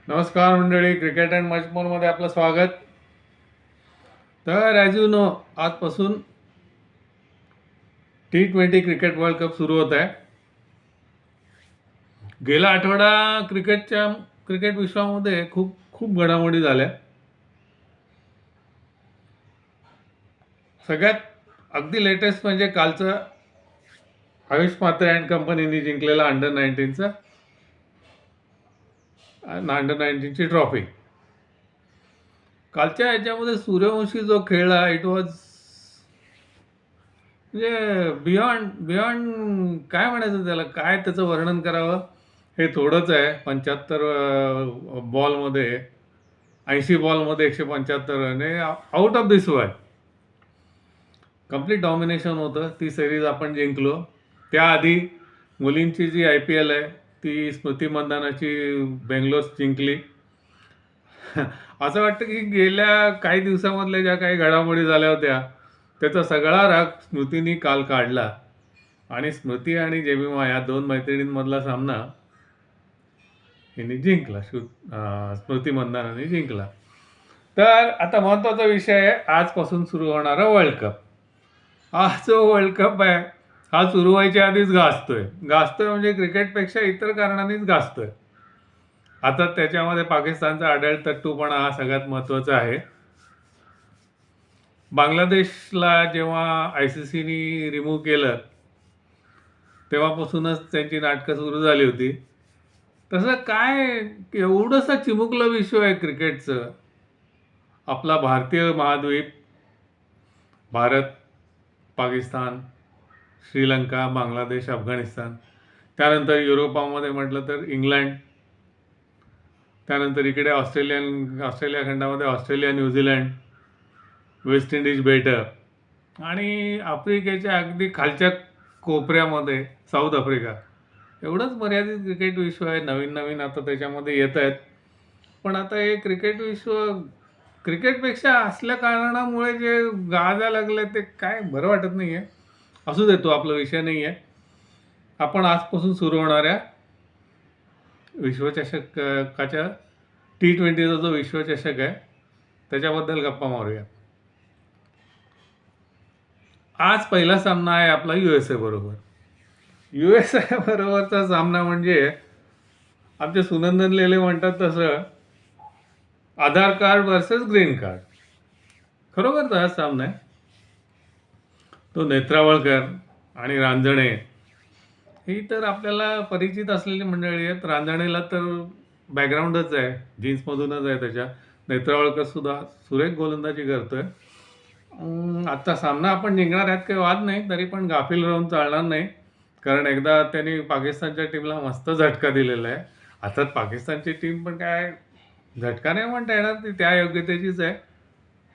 नमस्कार मंडळी, cricket and much मोरमध्ये आपलं स्वागत. तर ॲज यू नो, आजपासून T20 क्रिकेट वर्ल्ड कप सुरू होत आहे. गेला आठवडा क्रिकेट विश्वामध्ये खूप खूप घडामोडी झाल्या. सगळ्यात अगदी लेटेस्ट म्हणजे कालचं आयुष म्हात्रे अँड कंपनीने जिंकलेला अंडर 19ची ट्रॉफी. कालच्या याच्यामध्ये सूर्यवंशी जो खेळला, इट वॉज म्हणजे बियॉन्ड बियॉन्ड काय म्हणायचं त्याला, काय त्याचं वर्णन करावं हे थोडंच आहे. 75 बॉलमध्ये, 80 बॉलमध्ये 175 रन हे out of this world. Complete domination होतं. ती सिरीज आपण जिंकलो. त्याआधी मुलींची जी IPL आहे ती स्मृती मंदानाची बेंगलोर जिंकली. असं वाटतं की गेल्या काही दिवसामधल्या ज्या काही घडामोडी झाल्या होत्या त्याचा सगळा राग स्मृतीने काल काढला आणि स्मृती आणि जेमिमा या दोन मैत्रिणींमधला सामना हिने जिंकला. स्मृती मंदानाने जिंकला. तर आता महत्त्वाचा विषय आहे आजपासून सुरू होणारा वर्ल्ड कप. हा जो वर्ल्ड कप आहे हा सुरू व्हायच्या आधीच गाजतोय म्हणजे क्रिकेटपेक्षा इतर कारणांनीच गाजतोय. आता त्याच्यामध्ये पाकिस्तानचा आढळतट्टूपणा हा सगळ्यात महत्त्वाचा आहे. बांगलादेशला जेव्हा ICCने रिमूव्ह केलं तेव्हापासूनच त्यांची नाटकं सुरू झाली होती. तसं काय एवढंसं चिमुकलं विश्व आहे क्रिकेटचं. आपला भारतीय महाद्वीप, भारत, पाकिस्तान, श्रीलंका, बांगलादेश, अफगाणिस्तान, त्यानंतर युरोपामध्ये म्हटलं तर इंग्लंड, त्यानंतर इकडे ऑस्ट्रेलिया खंडामध्ये ऑस्ट्रेलिया, न्यूझीलंड, वेस्ट इंडिज बेटं आणि आफ्रिकेच्या अगदी खालच्या कोपऱ्यामध्ये साऊथ आफ्रिका. एवढंच मर्यादित क्रिकेट विश्व आहे. नवीन नवीन आता त्याच्यामध्ये येत आहेत. पण आता हे क्रिकेट विश्व क्रिकेटपेक्षा असल्या कारणामुळे जे गाजायला लागलं ते काय बरं वाटत नाही आहे. असू दे, तो आपला विषय नाही आहे. आपण आजपासून सुरू होणाऱ्या विश्वचषकाच्या T20चा जो विश्वचषक आहे त्याच्याबद्दल गप्पा मारूया. आज पहिला सामना आहे आपला USA बरोबर. USA बरोबरचा सामना म्हणजे आमचे सुनंदन लेले म्हणतात तसं आधार कार्ड वर्सेस ग्रीन कार्ड. खरोखर हा सामना आहे. तो नेत्रावळकर आणि रांजणे ही तर आपल्याला परिचित असलेली मंडळी आहेत. रांजणेला तर बॅकग्राऊंडच आहे, जीन्समधूनच आहे त्याच्या. नेत्रावळकर सुद्धा सुरेख गोलंदाजी करतोय. आजचा सामना आपण जिंकणार आहेत काही वाद नाही, तरी पण गाफील राहून चालणार नाही. कारण एकदा त्यांनी पाकिस्तानच्या टीमला मस्त झटका दिलेला आहे. अर्थात पाकिस्तानची टीम पण काय झटका नाही म्हणता येणार, ती त्या योग्यतेचीच आहे.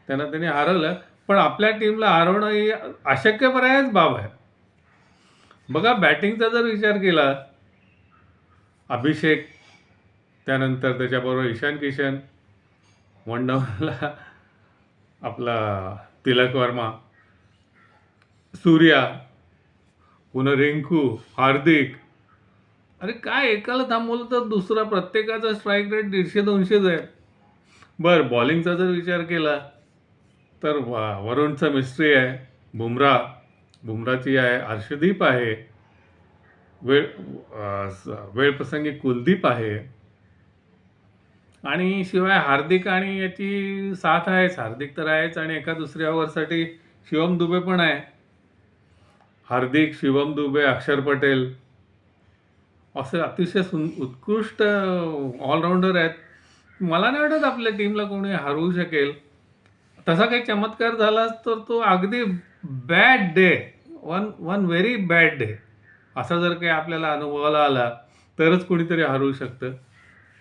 त्यांनी हरवलं. पण आपल्या टीमला हरवणं ही अशक्यपर्यायच बाब आहे. बघा, बॅटिंगचा जर विचार केला, अभिषेक, त्यानंतर त्याच्याबरोबर ईशान किशन, वन डाऊनला आपला तिलक वर्मा, सूर्या, पुन्हा रिंकू, हार्दिक. अरे काय, एकाला थांबवलं तर दुसरा, प्रत्येकाचा स्ट्राईक रेट 150-200 आहे. बरं, बॉलिंगचा जर विचार केला तर वरुणचा मिस्ट्री आहे, बुमराची आहे, हर्षदीप आहे, वेळ प्रसंगी कुलदीप आहे आणि शिवाय हार्दिक आणि याची साथ आहेच. हार्दिक तर आहेच आणि एका दुसऱ्या ओव्हरसाठी शिवम दुबे पण आहे. हार्दिक, शिवम दुबे, अक्षर पटेल असे अतिशय उत्कृष्ट ऑलराऊंडर आहेत. मला नाही वाटत आपल्या टीमला कोणी हरवू शकेल. तसा काही चमत्कार झालाच तर तो अगदी bad day, one very bad day असा जर काही आपल्याला अनुभवाला आला तरच कोणीतरी हरवू शकतं.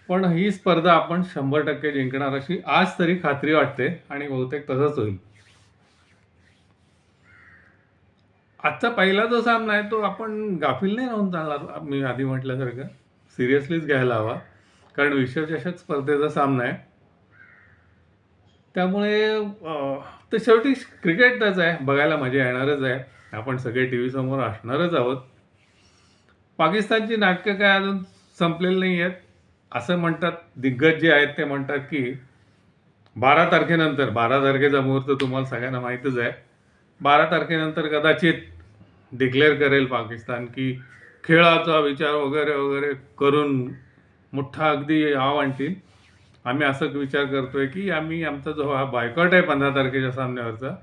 पण ही स्पर्धा आपण 100% जिंकणार अशी आज तरी खात्री वाटते आणि बहुतेक तसंच होईल. आजचा पहिला जो सामना आहे तो आपण गाफील नाही राहून चालणार. मी आधी म्हटल्यासारखं सिरियसलीच घ्यायला हवा, कारण विश्वचषक स्पर्धेचा सामना आहे. त्यामुळे ते शेवटी क्रिकेटच आहे, बघायला मजा येणारच आहे. आपण सगळे TV समोर असणारच आहोत. पाकिस्तानची नाटकं काय अजून संपलेली नाही आहेत. असं म्हणतात, दिग्गज जे आहेत ते म्हणतात की 12 तारखेनंतर, 12 तारखेचा मुहूर्त तुम्हाला सगळ्यांना माहीतच आहे. 12 तारखेनंतर कदाचित डिक्लेअर करेल पाकिस्तान की खेळाचा विचार वगैरे वगैरे करून मोठा अगदी आव आणतील. आम्ही असं विचार करतोय की आम्ही आमचा जो हा बायकॉट आहे 15 तारखेच्या सामन्यावरचा,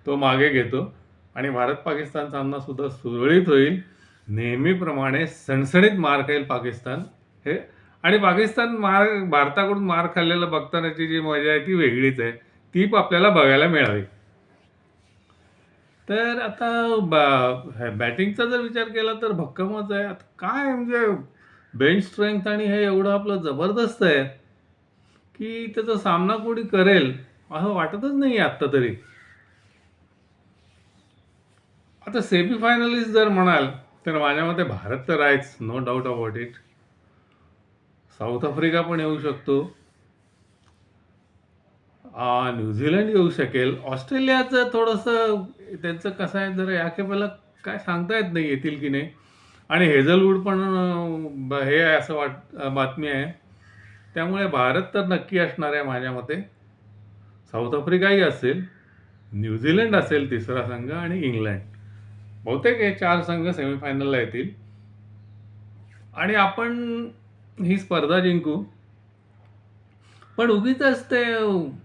तो मागे घेतो आणि भारत पाकिस्तान सामना सुद्धा सुरळीत होईल. नेहमीप्रमाणे सणसणीत मार खाईल पाकिस्तान हे. आणि पाकिस्तान भारताकडून मार खाल्लेलं बघतानाची जी मजा आहे ती वेगळीच आहे. ती आपल्याला बघायला मिळावी. तर आता बॅटिंगचा जर विचार केला तर भक्कमच आहे. आता काय म्हणजे बेंच स्ट्रेंथ आणि हे एवढं आपलं जबरदस्त आहे की त्याचा सामना कोणी करेल असं वाटतच नाही आत्ता तरी. आता सेमीफायनलिस्ट जर म्हणाल तर माझ्या मते भारत तर आहेच, no doubt about it. South Africa पण येऊ शकतो, न्यूझीलंड येऊ शकेल. ऑस्ट्रेलियाचं थोडंसं त्यांचं कसं आहे, जरा या खेपेला काय सांगता येत नाही येतील की नाही. आणि हेझलवूड पण हे आहे असं बातमी आहे. त्यामुळे भारत तर नक्की असणार आहे माझ्या मते. साऊथ आफ्रिकाही असेल, न्यूझीलंड असेल तिसरा संघ आणि इंग्लंड. बहुतेक हे 4 संघ सेमीफायनलला येतील आणि आपण ही स्पर्धा जिंकू. पण उगीचच ते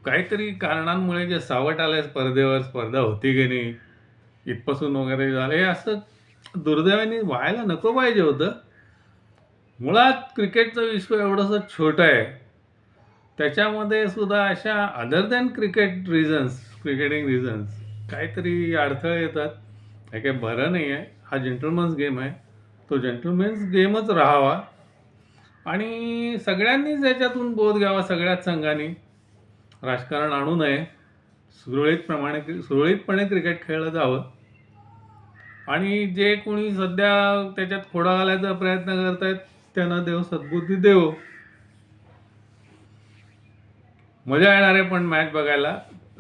काहीतरी कारणांमुळे जे सावट आलंय स्पर्धेवर, स्पर्धा होती की नाही, इथपासून वगैरे झालं, हे असं दुर्दैवाने व्हायला नको पाहिजे होतं. मुळात क्रिकेटचं विश्व एवढंसं छोटं आहे, त्याच्यामध्ये सुद्धा अशा अदर दॅन क्रिकेटिंग रिझन्स काहीतरी अडथळे येतात. हे काही बरं नाही आहे. हा जेंटलमन्स गेम आहे, तो जेंटलमन्स गेमच राहावा आणि सगळ्यांनीच याच्यातून बोध घ्यावा. सगळ्याच संघांनी राजकारण आणू नये, सुरळीतपणे क्रिकेट खेळलं जावं. आणि जे कोणी सध्या त्याच्यात खोडा घालायचा प्रयत्न करतायत त्यांना देव सद्बुद्धी देव. मजा येणार आहे पण मॅच बघायला.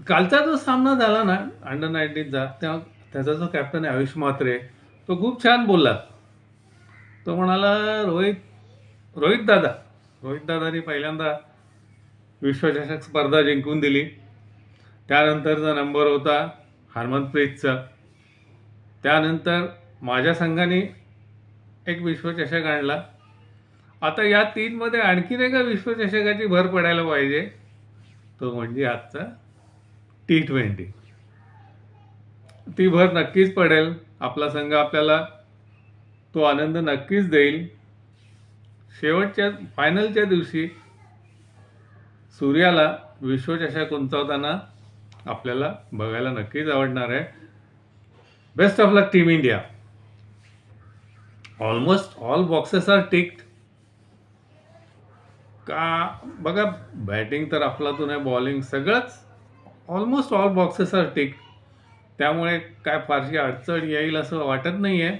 कालचा जो सामना झाला ना अंडर-19चा, तेव्हा त्याचा जो कॅप्टन आहे आयुष म्हात्रे, तो खूप छान बोलला. तो म्हणाला, रोहित दादानी पहिल्यांदा विश्वचषक स्पर्धा जिंकून दिली. त्यानंतरचा नंबर होता हरमनप्रीतचा. त्यानंतर माझ्या संघाने एक विश्वचषक आणला. आता या 3मध्ये आणखीन एका विश्वचषकाची भर पडायला पाहिजे, तो म्हणजे आजचा T20. ती भर नक्कीच पडेल. आपला संघ आपल्याला तो आनंद नक्कीच देईल. शेवटच्या फायनलच्या दिवशी सूर्याला विश्वचषक उंचावताना आपल्याला बघायला नक्कीच आवडणार आहे. Best of luck team India. Almost all boxes are ticked. का बघा, बॅटिंग तर अफलातून आहे, बॉलिंग सगळंच almost all boxes are ticked. त्यामुळे काय फारशी अडचण येईल असं वाटत नाही आहे.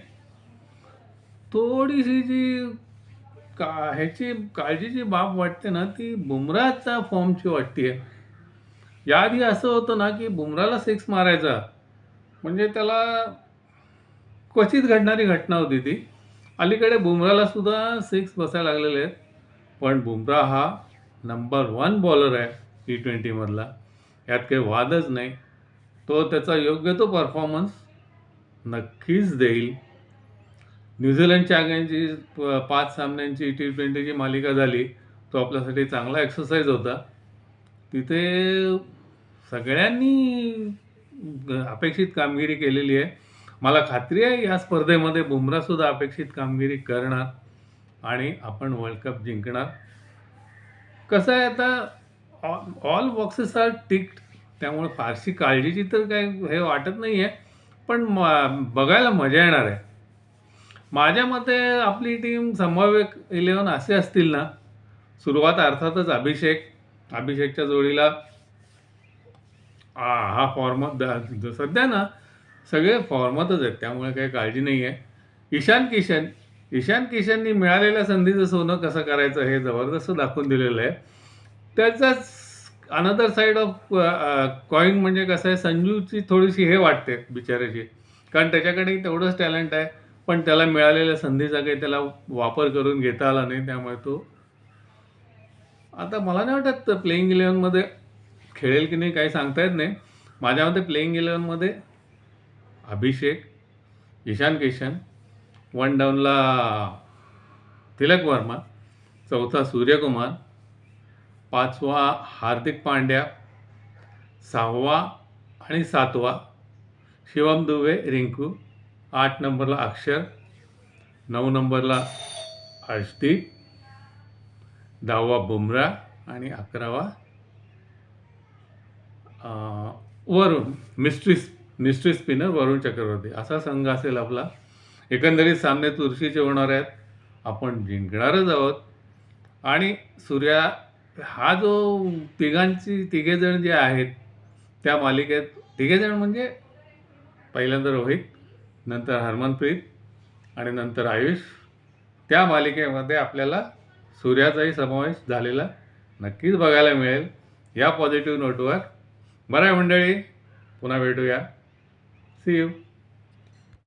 थोडीशी जी ह्याची काळजीची बाब वाटते ना, ती बुमराहच्या फॉर्मची वाटते. याआधी असं होतं ना की बुमराहला 6 मारायचा म्हणजे त्याला क्वचित घडणारी घटना होती ती. अलीकडे बुमराहला सुद्धा 6 बसायला लागलेले आहेत. पण बुमराह हा नंबर 1 बॉलर आहे T20मधला, यात काही वादच नाही. तो त्याचा योग्य तो परफॉर्मन्स नक्कीच देईल. न्यूझीलंडच्या अगेन्स्टची 5 सामन्यांची T20ची मालिका झाली, तो आपल्यासाठी चांगला एक्सरसाइज होता. तिथे सगळ्यांनी अपेक्षित कामगिरी केलेली आहे. मला खात्री आहे या स्पर्धेमध्ये बुमराहसुद्धा अपेक्षित कामगिरी करणार आणि आपण वर्ल्ड कप जिंकणार. कसं आहे, आता ऑल बॉक्सेस आर टिक्ड, त्यामुळे फारशी काळजीची तर काही हे वाटत नाही आहे. पण बघायला मजा येणार आहे. माझ्या मते आपली टीम संभाव्य 11 असे असतील ना. सुरुवात अर्थातच अभिषेकच्या जोडीला हा फॉर्मात सध्या ना सगळे फॉर्मातच आहेत, त्यामुळे काही काळजी नाही आहे. ईशान किशननी मिळालेल्या संधीचं सोनं कसं करायचं हे जबरदस्त दाखवून दिलेलं आहे. त्याचाच अनदर साईड ऑफ कॉईन म्हणजे कसं आहे, संजूची थोडीशी हे वाटते बिचाऱ्याची, कारण त्याच्याकडेही तेवढंच टॅलेंट आहे, पण त्याला मिळालेल्या संधीचा काही त्याला वापर करून घेता आला नाही. त्यामुळे तो आता मला नाही वाटत प्लेइंग 11मध्ये खेळेल की नाही काही सांगता येत नाही. माझ्या मते प्लेइंग 11मध्ये अभिषेक, ईशान किशन, वन डाऊनला तिलक वर्मा, चौथा सूर्यकुमार, पाचवा हार्दिक पांड्या, सहावा आणि सातवा शिवम दुबे, रिंकू, 8 नंबरला अक्षर, 9 नंबरला अर्शदीप, 10वा बुमराह आणि 11वा वरुण मिस्ट्री स्पिनर वरुण चक्रवर्ती. असा संघ असेल आपला. एकंदरीत सामने चुरशीचे होणार आहेत. आपण जिंकणारच आहोत. आणि सूर्या हा जो तिघेजण जे आहेत त्या मालिकेत, तिघेजण म्हणजे पहिल्यांदा रोहित, नंतर हरमनप्रीत आणि नंतर आयुष, त्या मालिकेमध्ये आपल्याला सूर्याचाही समावेश झालेला नक्कीच बघायला मिळेल. या पॉझिटिव्ह नोटवर बरं आहे मंडळी, पुन्हा भेटूया. See you.